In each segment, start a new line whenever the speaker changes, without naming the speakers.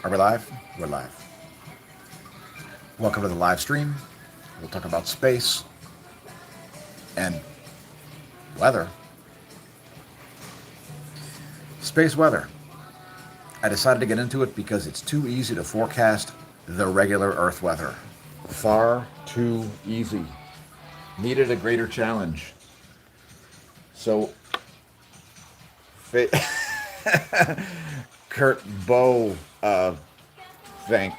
Are we live? We're live. Welcome to the live stream. We'll talk about space and weather. Space weather. I decided to get into it because it's too easy to forecast the regular Earth weather. Far too easy. Needed a greater challenge. So, Kurt Bow, thanks.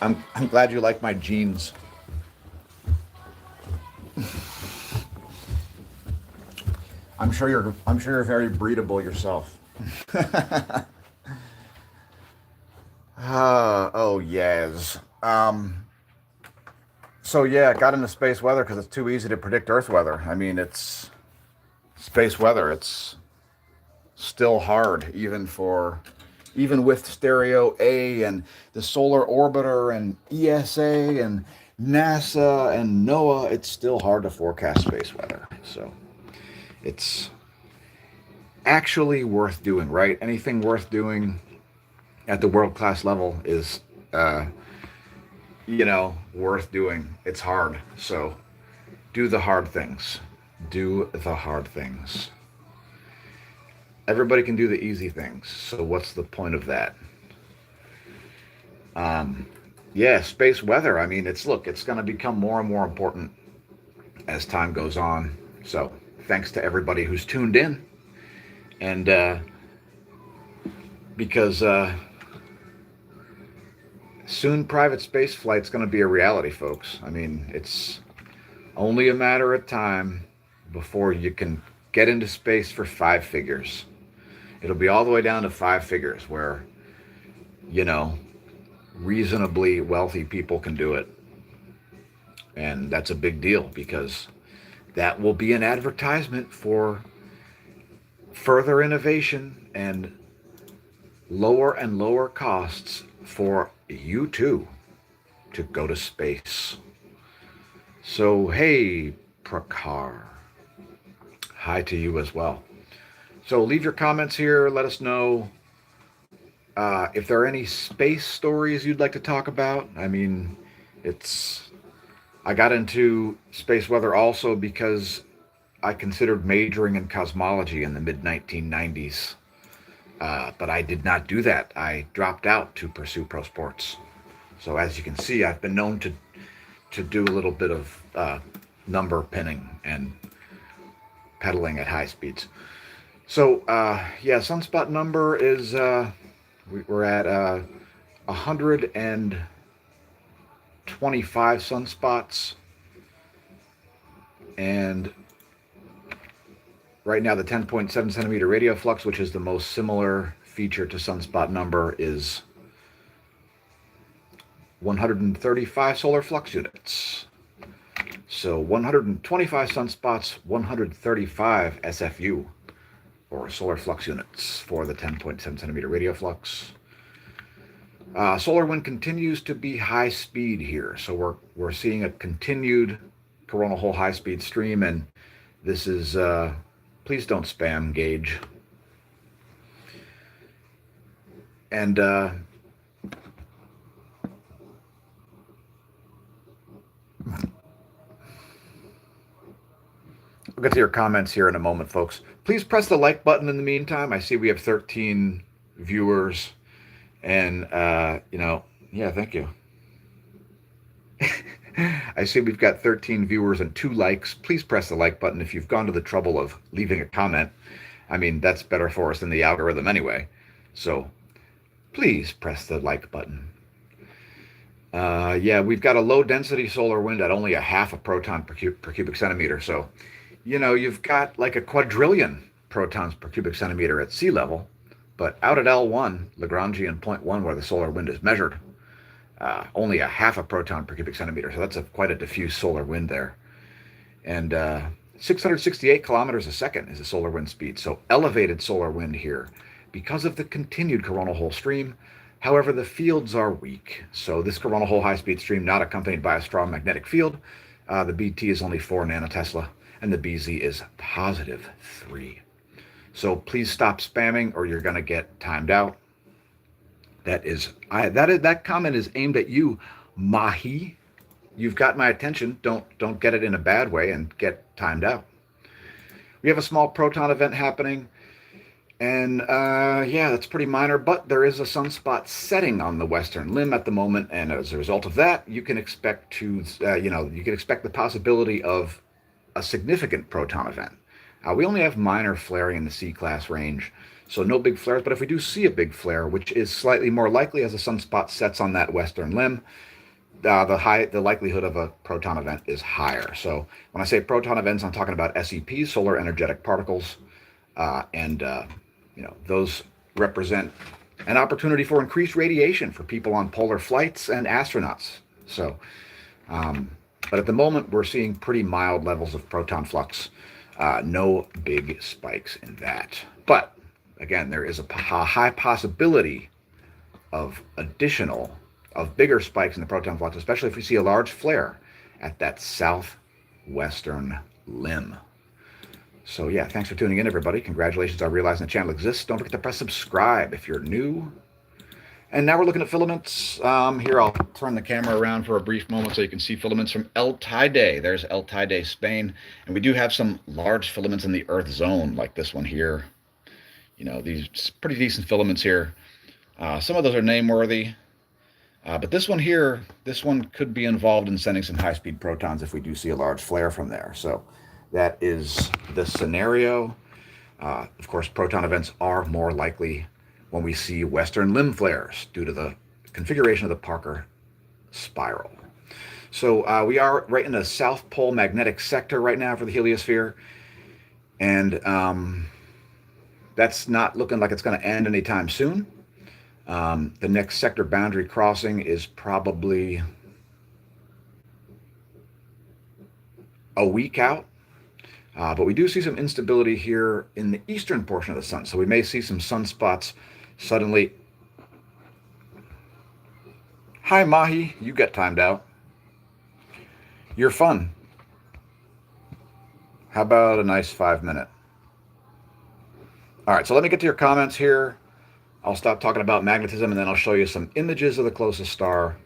I'm glad you like my jeans. I'm sure you're very breedable yourself. Oh yes. So yeah, got into space weather because it's too easy to predict Earth weather. I mean, it's space weather. It's still hard, even with Stereo A and the Solar Orbiter and ESA and NASA and NOAA. It's still hard to forecast space weather. So it's actually worth doing, right? Anything worth doing at the world class level is, worth doing. It's hard. So do the hard things. Do the hard things. Everybody can do the easy things. So what's the point of that? Yeah, space weather. I mean, it's going to become more and more important as time goes on. So thanks to everybody who's tuned in. And because soon private space flight's going to be a reality, folks. I mean, it's only a matter of time before you can get into space for five figures. It'll be all the way down to five figures where, reasonably wealthy people can do it. And that's a big deal because that will be an advertisement for further innovation and lower costs for you too to go to space. So, hey, Prakar. Hi to you as well. So leave your comments here. Let us know if there are any space stories you'd like to talk about. I mean, I got into space weather also because I considered majoring in cosmology in the mid 1990s. But I did not do that. I dropped out to pursue pro sports. So as you can see, I've been known to do a little bit of number pinning and pedaling at high speeds. So sunspot number is we're at 125 sunspots, and right now the 10.7 centimeter radial flux, which is the most similar feature to sunspot number, is 135 solar flux units. So 125 sunspots, 135 SFU, or solar flux units, for the 10.7 centimeter radial flux. Solar wind continues to be high speed here, so we're seeing a continued coronal hole high speed stream, and this is please don't spam gauge. And we'll get to your comments here in a moment, folks. Please press the like button in the meantime. I see we have 13 viewers, and thank you. I see we've got 13 viewers and 2 likes. Please press the like button if you've gone to the trouble of leaving a comment. I mean, that's better for us than the algorithm anyway. So please press the like button. We've got a low density solar wind at only a half a proton per cubic centimeter. So, you've got like a quadrillion protons per cubic centimeter at sea level, but out at L1, Lagrangian point 1, where the solar wind is measured, only a half a proton per cubic centimeter. So that's quite a diffuse solar wind there. And 668 kilometers a second is the solar wind speed. So elevated solar wind here because of the continued coronal hole stream. However, the fields are weak. So this coronal hole high-speed stream not accompanied by a strong magnetic field. The BT is only 4 nanotesla, and the BZ is positive 3. So please stop spamming or you're going to get timed out. That comment is aimed at you, Mahi. You've got my attention. Don't get it in a bad way and get timed out. We have a small proton event happening, and yeah, that's pretty minor, but there is a sunspot setting on the western limb at the moment, and as a result of that, you can expect the possibility of a significant proton event. We only have minor flaring in the C-class range, so no big flares, but if we do see a big flare, which is slightly more likely as a sunspot sets on that western limb, the likelihood of a proton event is higher. So when I say proton events, I'm talking about SEPs, solar energetic particles, and those represent an opportunity for increased radiation for people on polar flights and astronauts. So, but at the moment, we're seeing pretty mild levels of proton flux. No big spikes in that. But again, there is a high possibility of bigger spikes in the proton flux, especially if we see a large flare at that southwestern limb. So yeah, thanks for tuning in, everybody. Congratulations on realizing the channel exists. Don't forget to press subscribe if you're new. And now we're looking at filaments. Here, I'll turn the camera around for a brief moment so you can see filaments from El Teide. There's El Teide, Spain. And we do have some large filaments in the Earth zone, like this one here. These pretty decent filaments here. Some of those are name-worthy. But this one here, this one could be involved in sending some high-speed protons if we do see a large flare from there. So that is the scenario. Of course, proton events are more likely when we see western limb flares due to the configuration of the Parker spiral. So we are right in the South Pole magnetic sector right now for the heliosphere. And that's not looking like it's going to end anytime soon. The next sector boundary crossing is probably a week out. But we do see some instability here in the eastern portion of the sun. So we may see some sunspots suddenly. Hi, Mahi. You get timed out. You're fun. How about a nice 5-minute? All right, so let me get to your comments here. I'll stop talking about magnetism, and then I'll show you some images of the closest star.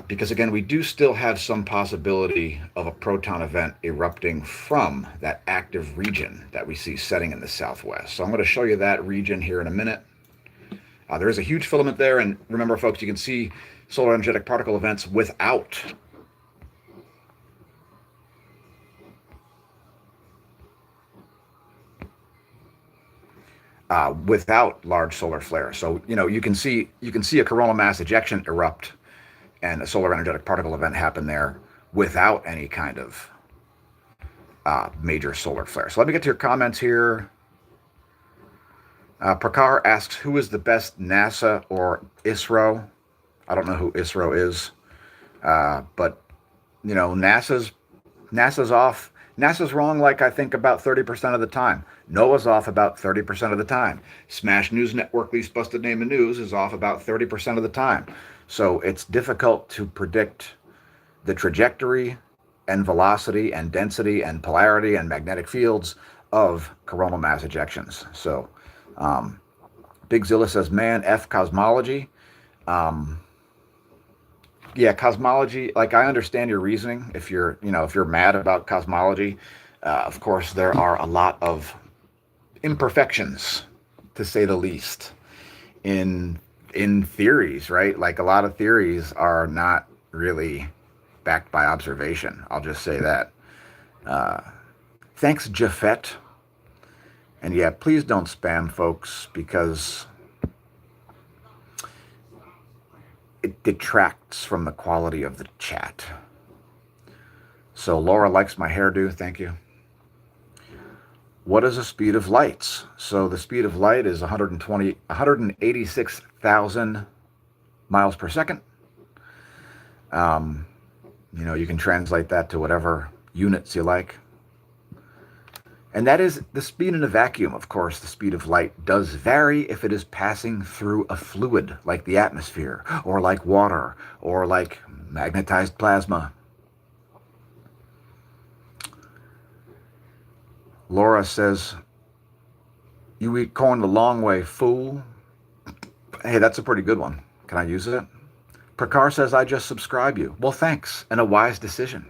Because again, we do still have some possibility of a proton event erupting from that active region that we see setting in the southwest. So I'm going to show you that region here in a minute. There is a huge filament there, and remember, folks, you can see solar energetic particle events without large solar flares. So you can see a coronal mass ejection erupt and a solar energetic particle event happen there without any kind of major solar flare. So let me get to your comments here. Prakar asks, who is the best, NASA or ISRO? I don't know who ISRO is, but NASA's off. NASA's wrong, like I think about 30% of the time. NOAA's off about 30% of the time. Smash News Network, least busted name of news, is off about 30% of the time. So it's difficult to predict the trajectory and velocity and density and polarity and magnetic fields of coronal mass ejections. So Big Zilla says, man, F cosmology. Yeah, cosmology, like I understand your reasoning. If you're mad about cosmology, of course, there are a lot of imperfections, to say the least, in theories, right? Like a lot of theories are not really backed by observation. I'll just say that. Thanks, Jafet. And yeah, please don't spam, folks, because it detracts from the quality of the chat. So Laura likes my hairdo. Thank you. What is the speed of light? So the speed of light is 186,000 miles per second. You can translate that to whatever units you like. And that is the speed in a vacuum. Of course, the speed of light does vary if it is passing through a fluid like the atmosphere, or like water, or like magnetized plasma. Laura says, you eat corn the long way, fool. Hey, that's a pretty good one. Can I use it? Prakar says, I just subscribe you. Well, thanks, and a wise decision.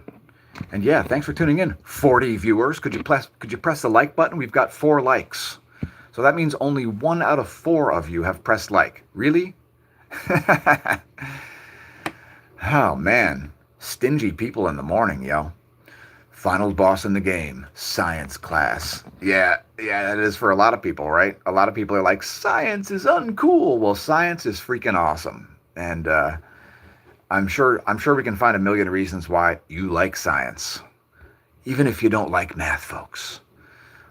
And yeah, thanks for tuning in. 40 viewers. Could you press the like button? We've got 4 likes. So that means only 1 out of 4 of you have pressed like. Really? Oh, man. Stingy people in the morning, yo. Final boss in the game, science class. Yeah, that is for a lot of people, right? A lot of people are like, science is uncool. Well, science is freaking awesome. And I'm sure we can find a million reasons why you like science. Even if you don't like math, folks.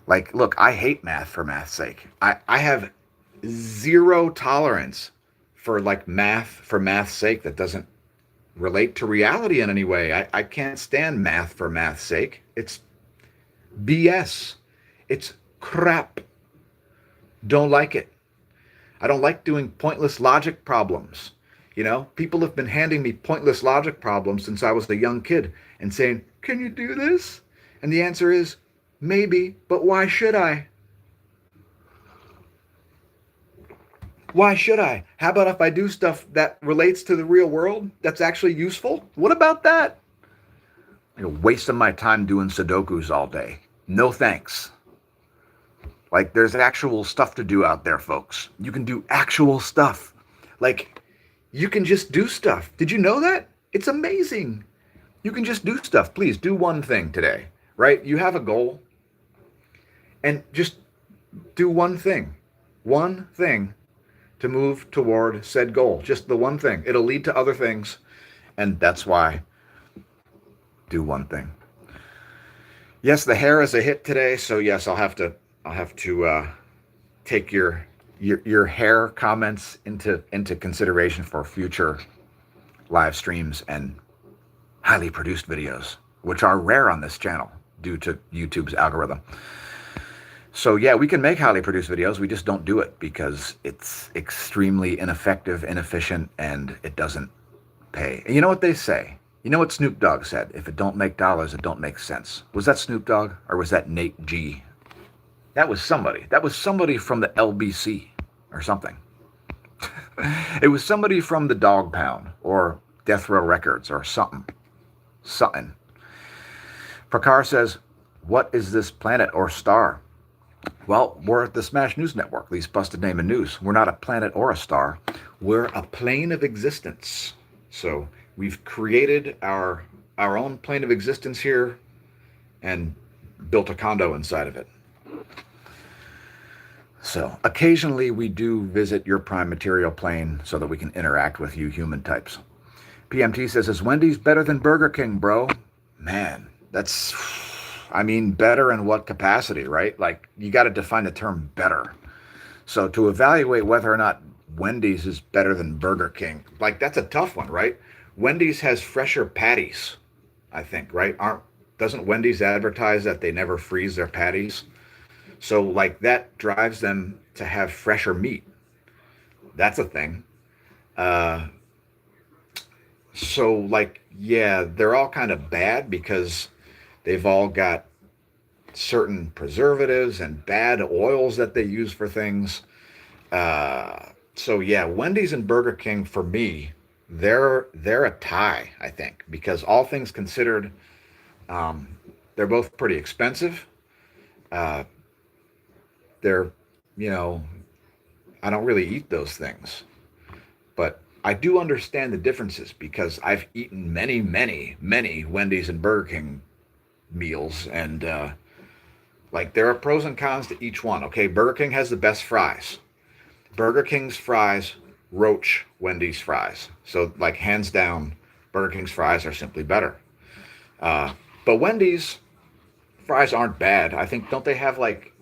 Like, look, I hate math for math's sake. I have zero tolerance for like math for math's sake that doesn't relate to reality in any way. I can't stand math for math's sake. It's BS. It's crap. Don't like it. I don't like doing pointless logic problems. You know, people have been handing me pointless logic problems since I was a young kid and saying, can you do this? And the answer is, maybe, but why should I? Why should I? How about if I do stuff that relates to the real world that's actually useful? What about that? You're wasting my time doing Sudokus all day. No thanks. Like, there's actual stuff to do out there, folks. You can do actual stuff. Like, you can just do stuff. Did you know that? It's amazing. You can just do stuff. Please do one thing today, right? You have a goal. And just do one thing to move toward said goal. Just the one thing. It'll lead to other things. And that's why do one thing. Yes, the hair is a hit today. So yes, I'll have to take your hair comments into consideration for future live streams and highly produced videos, which are rare on this channel due to YouTube's algorithm. So yeah, we can make highly produced videos. We just don't do it because it's extremely ineffective, inefficient, and it doesn't pay. And you know what they say? You know what Snoop Dogg said? If it don't make dollars, it don't make sense. Was that Snoop Dogg or was that Nate G? That was somebody. That was somebody from the LBC or something. It was somebody from the Dog Pound or Death Row Records or something. Prakar says, what is this planet or star? Well, we're at the Smash News Network, least busted name in news. We're not a planet or a star. We're a plane of existence. So we've created our own plane of existence here and built a condo inside of it. So occasionally we do visit your prime material plane so that we can interact with you human types. PMT says, is Wendy's better than Burger King, bro? Man, that's... I mean, better in what capacity, right? Like, you got to define the term better. So to evaluate whether or not Wendy's is better than Burger King, like, that's a tough one, right? Wendy's has fresher patties, I think, right? Doesn't Wendy's advertise that they never freeze their patties? So, like, that drives them to have fresher meat. That's a thing. So, like, yeah, they're all kind of bad because they've all got certain preservatives and bad oils that they use for things. So yeah, Wendy's and Burger King for me, they're a tie, I think, because all things considered, they're both pretty expensive. They're, you know, I don't really eat those things, but I do understand the differences because I've eaten many, many, many Wendy's and Burger King meals, and like, there are pros and cons to each one. Okay, Burger King has the best fries. Burger King's fries roach Wendy's fries. So, like, hands down, Burger King's fries are simply better. But Wendy's fries aren't bad. I think, don't they have like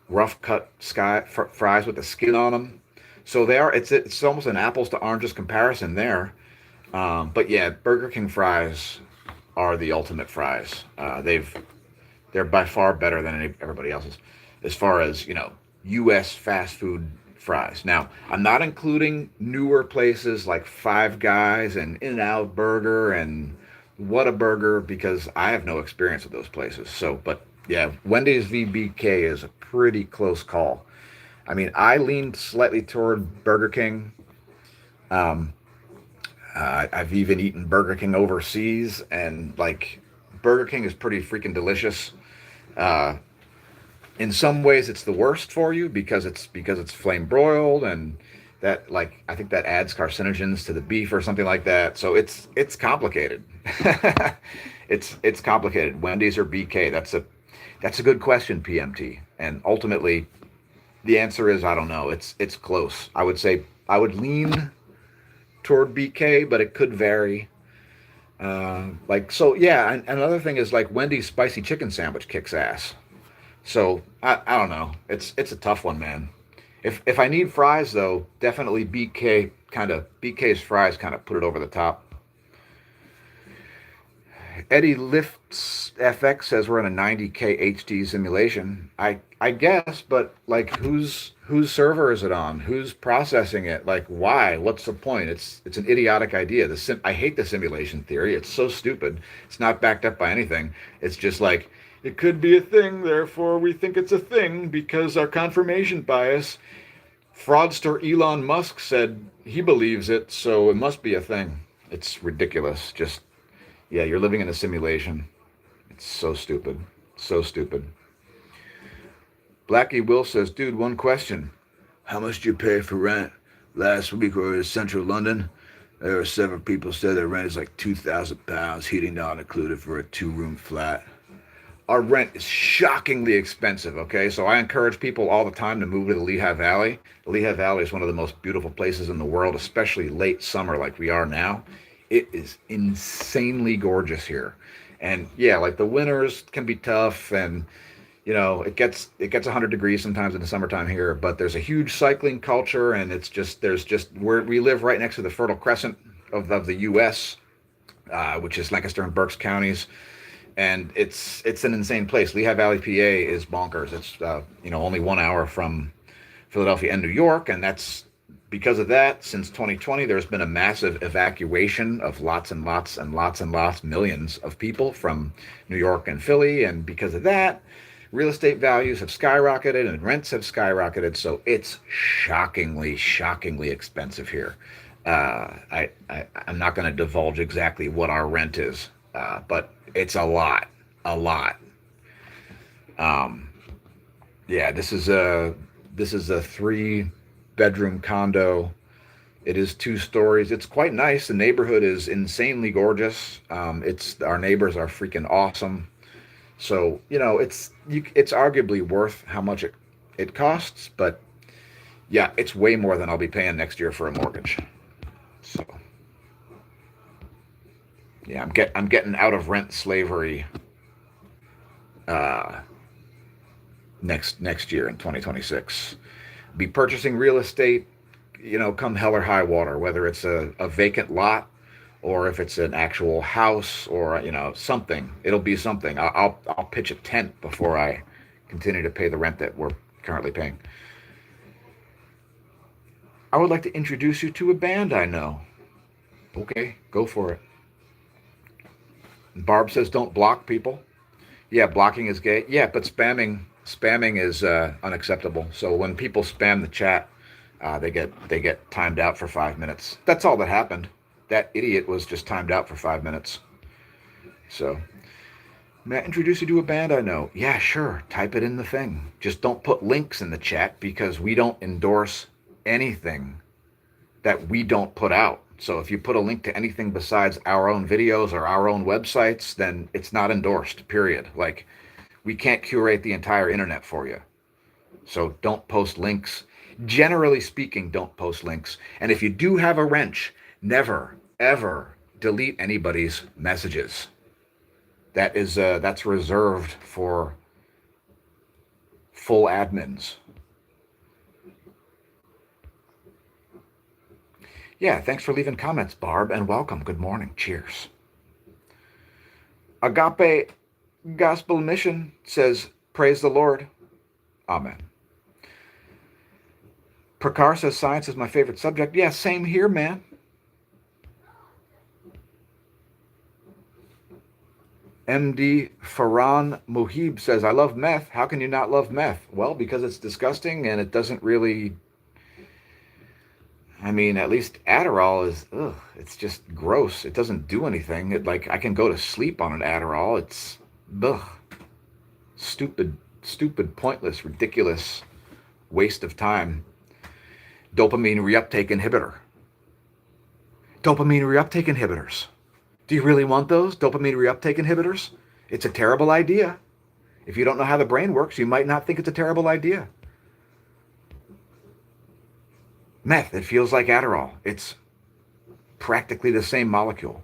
rough cut fries with the skin on them? So they are. It's almost an apples to oranges comparison there. But yeah, Burger King fries are the ultimate fries. They're by far better than everybody else's as far as, you know, U.S. fast food fries. Now, I'm not including newer places like Five Guys and In-N-Out Burger and Whataburger because I have no experience with those places. So, but Yeah, Wendy's v BK is a pretty close call. I mean, I leaned slightly toward Burger King. Um, I've even eaten Burger King overseas, and like Burger King is pretty freaking delicious. Uh, in some ways, it's the worst for you because it's flame broiled, and that like I think that adds carcinogens to the beef or something like that. So it's complicated. It's complicated. Wendy's or BK? That's a good question, PMT. And ultimately, the answer is I don't know. It's close. I would say I would lean toward BK, but it could vary. Like so, yeah. And another thing is like Wendy's spicy chicken sandwich kicks ass. So I don't know. It's a tough one, man. If I need fries though, definitely BK's fries kind of put it over the top. Eddie Lifts FX says we're in a 90K HD simulation. I guess, but like whose server is it on? Who's processing it? Like why? What's the point? It's an idiotic idea. I hate the simulation theory. It's so stupid. It's not backed up by anything. It's just like it could be a thing, therefore we think it's a thing because our confirmation bias. Fraudster Elon Musk said he believes it, so it must be a thing. It's ridiculous. Just yeah, you're living in a simulation. It's so stupid. So stupid. Blackie Will says, dude, one question. How much do you pay for rent? Last week we were in central London. There were several people said their rent is like £2,000, heating not included for a two-room flat. Our rent is shockingly expensive, okay? So I encourage people all the time to move to the Lehigh Valley. The Lehigh Valley is one of the most beautiful places in the world, especially late summer like we are now. It is insanely gorgeous here. And yeah, like the winters can be tough and it gets 100 degrees sometimes in the summertime here, but there's a huge cycling culture and it's just there's just we live right next to the Fertile Crescent of the US, which is Lancaster and Berks counties, and it's an insane place. Lehigh Valley, PA is bonkers. It's only 1 hour from Philadelphia and New York, and that's because of that. Since 2020, there's been a massive evacuation of lots and lots and lots and lots, millions of people from New York and Philly, and because of that, real estate values have skyrocketed and rents have skyrocketed. So it's shockingly expensive here. I'm not going to divulge exactly what our rent is, but it's a lot. Um, yeah, this is a 3 bedroom condo. It is 2 stories. It's quite nice. The neighborhood is insanely gorgeous. It's our neighbors are freaking awesome. So it's arguably worth how much it costs, but yeah, it's way more than I'll be paying next year for a mortgage. So yeah, I'm getting out of rent slavery uh, next year in 2026. Be purchasing real estate, come hell or high water, whether it's a vacant lot or if it's an actual house or something. It'll be something. I'll pitch a tent before I continue to pay the rent that we're currently paying. I would like to introduce you to a band I know. Okay, go for it. Barb says don't block people. Yeah, blocking is gay. Yeah, but spamming is unacceptable. So when people spam the chat, they get timed out for 5 minutes. That's all that happened. That idiot was just timed out for 5 minutes. So, may I introduce you to a band I know? Yeah, sure. Type it in the thing. Just don't put links in the chat because we don't endorse anything that we don't put out. So if you put a link to anything besides our own videos or our own websites, then it's not endorsed, period. Like, we can't curate the entire internet for you. So don't post links. Generally speaking, don't post links. And if you do have a wrench, never, ever delete anybody's messages. That's reserved for full admins. Yeah, thanks for leaving comments, Barb, and welcome. Good morning. Cheers. Agape Gospel Mission says, praise the Lord. Amen. Prakar says, science is my favorite subject. Yeah, same here, man. MD Farhan Muhib says, I love meth. How can you not love meth? Well, because it's disgusting and it doesn't really, I mean, at least Adderall is, ugh, it's just gross. It doesn't do anything. Like, I can go to sleep on an Adderall. It's, ugh, stupid, pointless, ridiculous waste of time. Dopamine reuptake inhibitor. Dopamine reuptake inhibitors. Do you really want those dopamine reuptake inhibitors? It's a terrible idea. If you don't know how the brain works, you might not think it's a terrible idea. Meth, it feels like Adderall. It's practically the same molecule.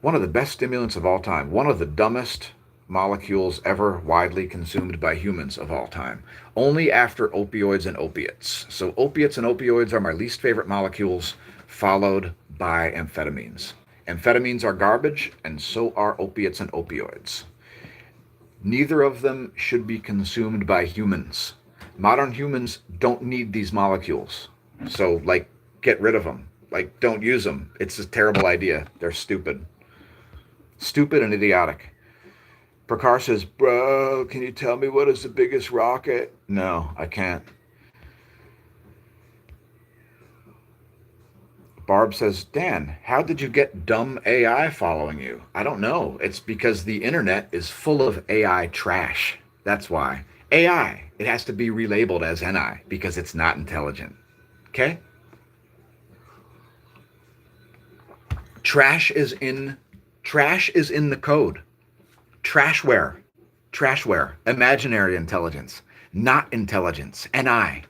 One of the best stimulants of all time. One of the dumbest molecules ever widely consumed by humans of all time. Only after opioids and opiates. So opiates and opioids are my least favorite molecules, followed by amphetamines. Amphetamines are garbage, and so are opiates and opioids. Neither of them should be consumed by humans. Modern humans don't need these molecules. So, like, get rid of them. Like, don't use them. It's a terrible idea. They're stupid. Stupid and idiotic. Prakar says, bro, can you tell me what is the biggest rocket? No, I can't. Barb says, Dan, how did you get dumb AI following you? I don't know. It's because the internet is full of AI trash. That's why. AI, it has to be relabeled as NI because it's not intelligent. Okay? Trash is in the code. Trashware, imaginary intelligence, not intelligence, NI,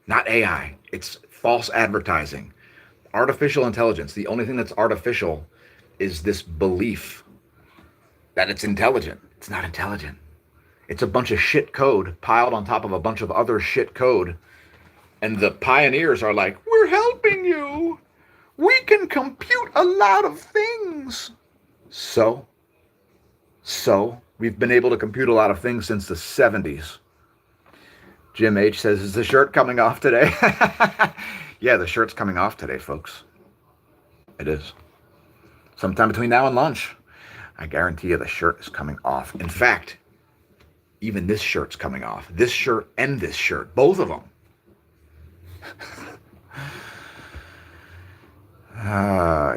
not AI. It's false advertising. Artificial intelligence, the only thing that's artificial is this belief that it's intelligent. It's not intelligent. It's a bunch of shit code piled on top of a bunch of other shit code. And the pioneers are like, we're helping you. We can compute a lot of things. So, we've been able to compute a lot of things since the 70s. Jim H. says, is the shirt coming off today? Yeah, the shirt's coming off today, folks. It is. Sometime between now and lunch. I guarantee you the shirt is coming off. In fact, even this shirt's coming off. This shirt and this shirt. Both of them.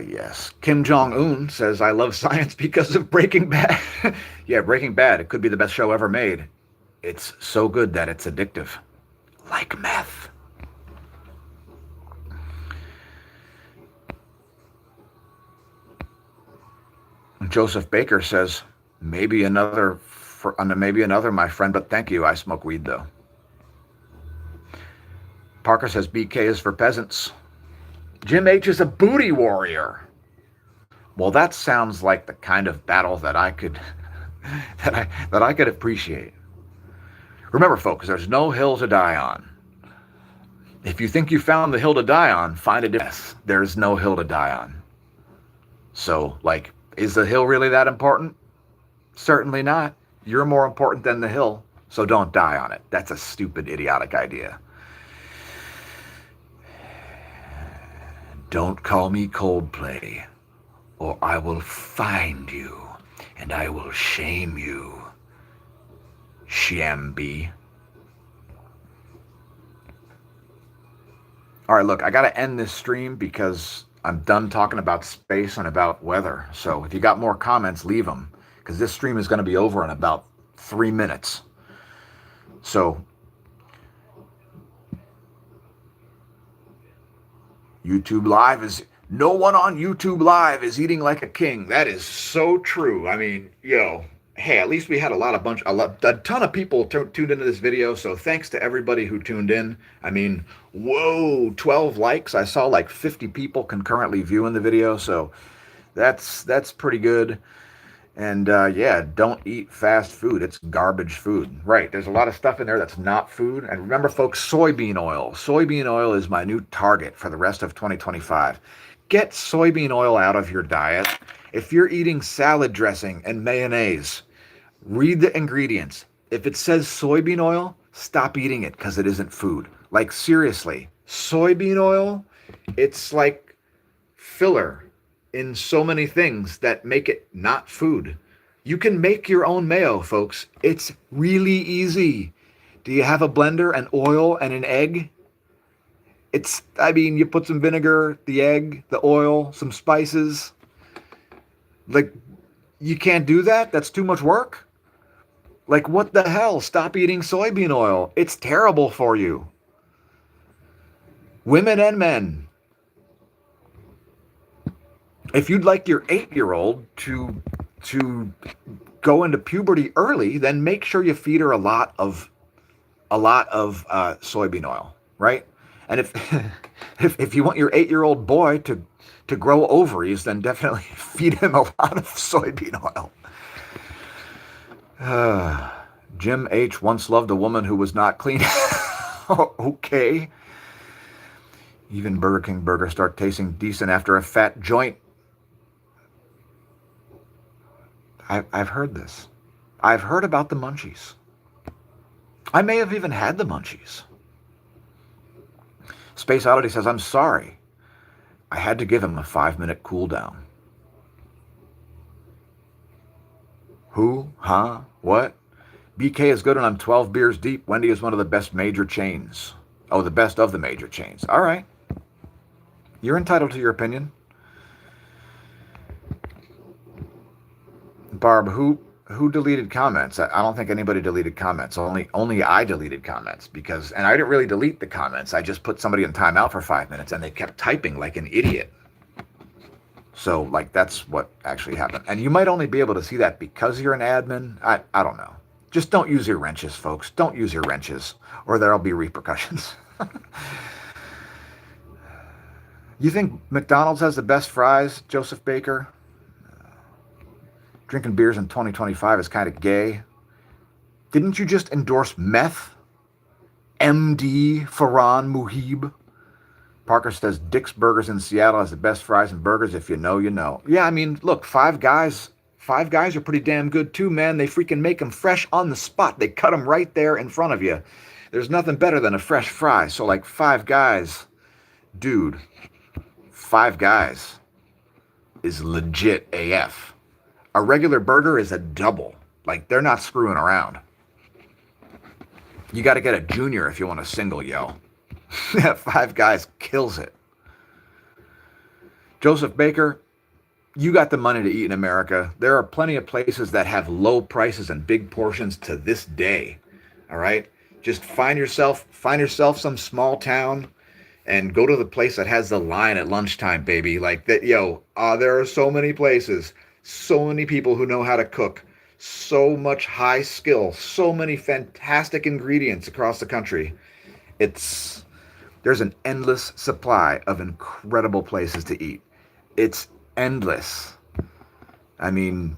Yes. Kim Jong-un says, I love science because of Breaking Bad. Yeah, Breaking Bad. It could be the best show ever made. It's so good that it's addictive. Like meth. Joseph Baker says, maybe another, my friend, but thank you. I smoke weed, though. Parker says, BK is for peasants. Jim H is a booty warrior. Well, that sounds like the kind of battle that I could that I could appreciate. Remember, folks, there's no hill to die on. If you think you found the hill to die on, find a different. There's no hill to die on. So, like, is the hill really that important? Certainly not. You're more important than the hill, so don't die on it. That's a stupid, idiotic idea. Don't call me Coldplay, or I will find you, and I will shame you, Shambi. All right, look, I got to end this stream because I'm done talking about space and about weather. So if you got more comments, leave them, because this stream is going to be over in about 3 minutes. So YouTube Live is, no one on YouTube Live is eating like a king. That is so true. I mean, hey, at least we had a ton of people tuned into this video. So thanks to everybody who tuned in. I mean, whoa, 12 likes. I saw like 50 people concurrently viewing the video. So that's pretty good. And yeah, don't eat fast food. It's garbage food. Right. There's a lot of stuff in there that's not food. And remember, folks, soybean oil. Soybean oil is my new target for the rest of 2025. Get soybean oil out of your diet. If you're eating salad dressing and mayonnaise, read the ingredients. If it says soybean oil, stop eating it because it isn't food. Like, seriously, soybean oil, it's like filler. in so many things that make it not food. You can make your own mayo, folks. It's really easy. Do you have a blender, an oil, and an egg? I mean, you put some vinegar, the egg, the oil, some spices. Like, you can't do that? That's too much work? Like, what the hell? Stop eating soybean oil. It's terrible for you. Women and men, if you'd like your 8-year-old to go into puberty early, then make sure you feed her a lot of soybean oil, right? And if if you want your 8-year-old boy to grow ovaries, then definitely feed him a lot of soybean oil. Jim H. once loved a woman who was not clean. Okay. Even Burger King burgers start tasting decent after a fat joint. I've heard this. I've heard about the munchies. I may have even had the munchies. Space Oddity says, I'm sorry. I had to give him a 5-minute cool down. Who? Huh? What? BK is good and I'm 12 beers deep. Wendy is one of the best major chains. Oh, the best of the major chains. All right. You're entitled to your opinion. Barb, who deleted comments? I don't think anybody deleted comments. Only I deleted comments and I didn't really delete the comments. I just put somebody in timeout for 5 minutes and they kept typing like an idiot. So like that's what actually happened. And you might only be able to see that because you're an admin. I don't know. Just don't use your wrenches, folks. Don't use your wrenches or there'll be repercussions. You think McDonald's has the best fries, Joseph Baker? Drinking beers in 2025 is kind of gay. Didn't you just endorse meth? MD Farhan Muhib. Parker says Dick's Burgers in Seattle has the best fries and burgers. If you know, you know. Yeah, I mean, look, Five Guys are pretty damn good too, man. They freaking make them fresh on the spot. They cut them right there in front of you. There's nothing better than a fresh fry. So like Five Guys, dude, Five Guys is legit AF. A regular burger is a double. Like, they're not screwing around. You got to get a junior if you want a single, yo. Five Guys kills it. Joseph Baker, you got the money to eat in America. There are plenty of places that have low prices and big portions to this day. All right? Just find yourself some small town and go to the place that has the line at lunchtime, baby. Like that, yo, there are so many places, so many people who know how to cook, so much high skill, so many fantastic ingredients across the country. There's an endless supply of incredible places to eat. It's endless. I mean,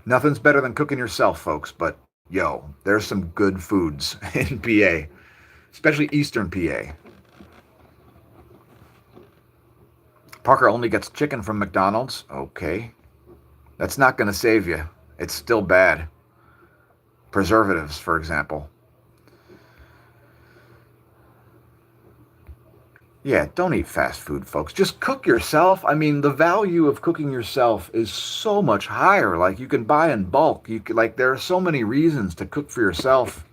nothing's better than cooking yourself, folks, but yo, there's some good foods in PA, especially Eastern PA. Parker only gets chicken from McDonald's. Okay. That's not going to save you. It's still bad. Preservatives, for example. Yeah, don't eat fast food, folks. Just cook yourself. I mean, the value of cooking yourself is so much higher. Like, you can buy in bulk. There are so many reasons to cook for yourself.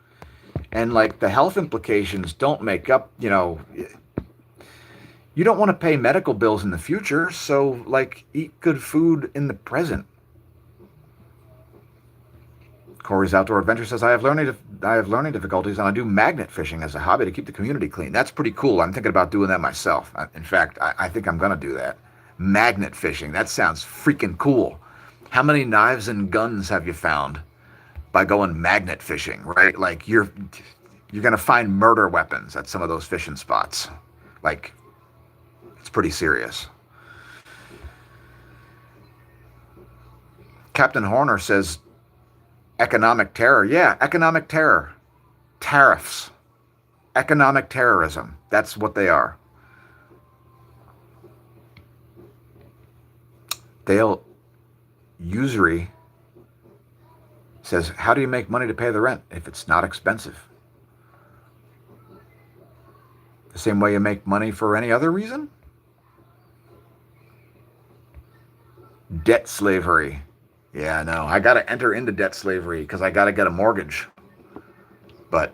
And, like, the health implications don't make up, you don't want to pay medical bills in the future, so, like, eat good food in the present. Corey's Outdoor Adventure says, I have learning difficulties and I do magnet fishing as a hobby to keep the community clean. That's pretty cool. I'm thinking about doing that myself. In fact, I think I'm going to do that. Magnet fishing. That sounds freaking cool. How many knives and guns have you found by going magnet fishing, right? Like, you're going to find murder weapons at some of those fishing spots. Like, it's pretty serious. Captain Horner says, economic terror. Yeah, economic terror. Tariffs. Economic terrorism. That's what they are. Dale Usury says, how do you make money to pay the rent if it's not expensive? The same way you make money for any other reason? Debt slavery. Yeah, I know. I got to enter into debt slavery because I got to get a mortgage. But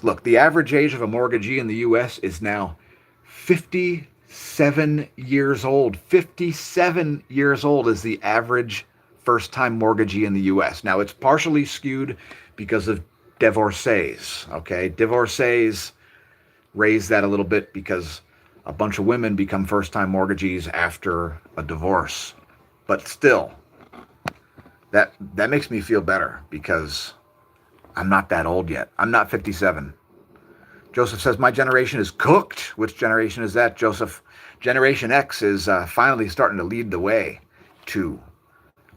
look, the average age of a mortgagee in the U.S. is now 57 years old. 57 years old is the average first time mortgagee in the U.S. Now, it's partially skewed because of divorcees. Okay. Divorcees raise that a little bit because a bunch of women become first time mortgagees after a divorce. But still, that makes me feel better because I'm not that old yet. I'm not 57. Joseph says, my generation is cooked. Which generation is that, Joseph? Generation X is finally starting to lead the way to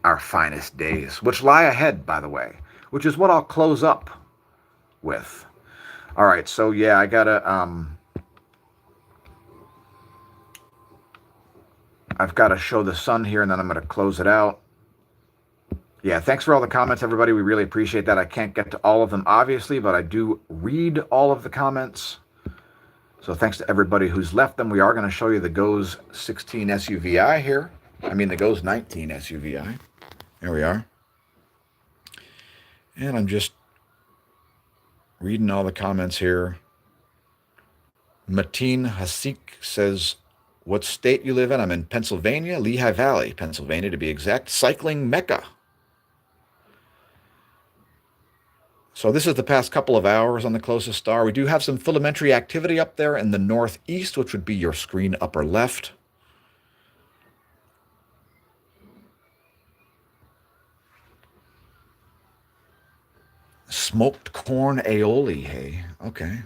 our finest days, which lie ahead, by the way, which is what I'll close up with. All right, so yeah, I've got to show the sun here, and then I'm going to close it out. Yeah, thanks for all the comments, everybody. We really appreciate that. I can't get to all of them, obviously, but I do read all of the comments. So thanks to everybody who's left them. We are going to show you the GOES 16 SUVI here. I mean, the GOES 19 SUVI. There we are. And I'm just reading all the comments here. Mateen Hasik says, what state you live in? I'm in Pennsylvania, Lehigh Valley, Pennsylvania to be exact. Cycling Mecca. So this is the past couple of hours on the closest star. We do have some filamentary activity up there in the northeast, which would be your screen upper left. Smoked corn aioli, hey, okay.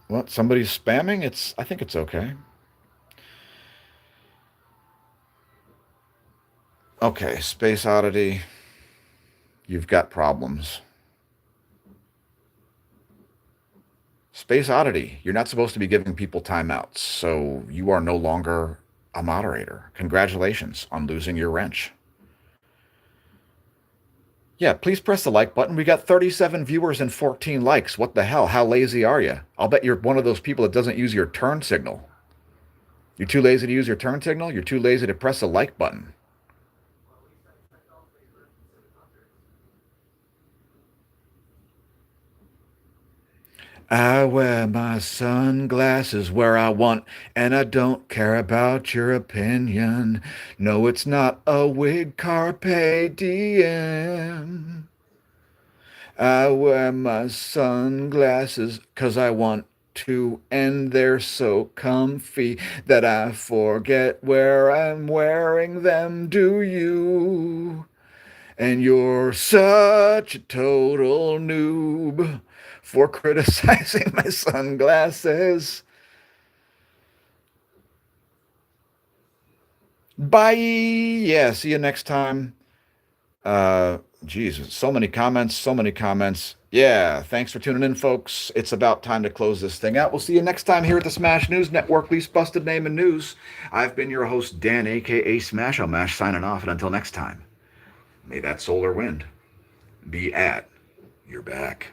What, somebody's spamming? I think it's okay. Okay, Space Oddity, you've got problems. Space Oddity, you're not supposed to be giving people timeouts, so you are no longer a moderator. Congratulations on losing your wrench. Yeah, please press the like button. We got 37 viewers and 14 likes. What the hell? How lazy are you? I'll bet you're one of those people that doesn't use your turn signal. You're too lazy to use your turn signal? You're too lazy to press the like button. I wear my sunglasses where I want, and I don't care about your opinion. No, it's not a wig, carpe diem. I wear my sunglasses 'cause I want to, and they're so comfy that I forget where I'm wearing them. Do you? And you're such a total noob for criticizing my sunglasses. Bye. Yeah, see you next time. Geez, so many comments, so many comments. Yeah, thanks for tuning in, folks. It's about time to close this thing out. We'll see you next time here at the Smash News Network, least busted name in news. I've been your host, Dan, a.k.a. Smash. I'm Mash, signing off, and until next time, may that solar wind be at your back.